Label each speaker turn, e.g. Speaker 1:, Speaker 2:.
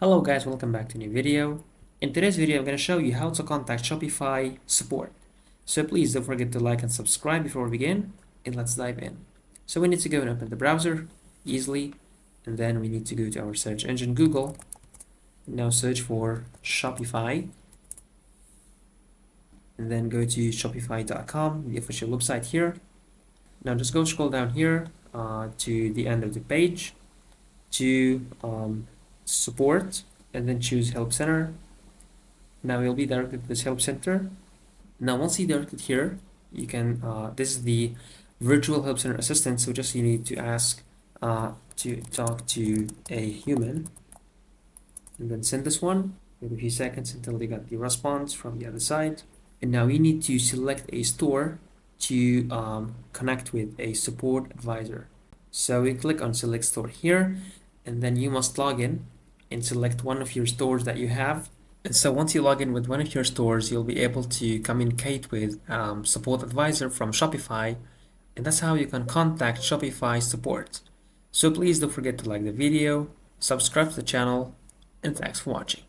Speaker 1: Hello guys, welcome back to a new video. In today's video, I'm going to show you how to contact Shopify support. So please don't forget to like and subscribe before we begin, and let's dive in. So we need to go and open the browser easily, and then we need to go to our search engine Google. Now search for Shopify, and then go to shopify.com, the official website here. Now just go scroll down here to the end of the page to support, and then choose help center. Now you'll be directed to this help center. Now once you're directed here, you can this is the virtual help center assistant, so just you need to ask to talk to a human, and then send this one. Wait a few seconds until you got the response from the other side. And now you need to select a store to connect with a support advisor. So we click on select store here, and then you must log in and select one of your stores that you have. And so once you log in with one of your stores, you'll be able to communicate with support advisor from Shopify, and that's how you can contact Shopify support. So please don't forget to like the video, subscribe to the channel, and thanks for watching.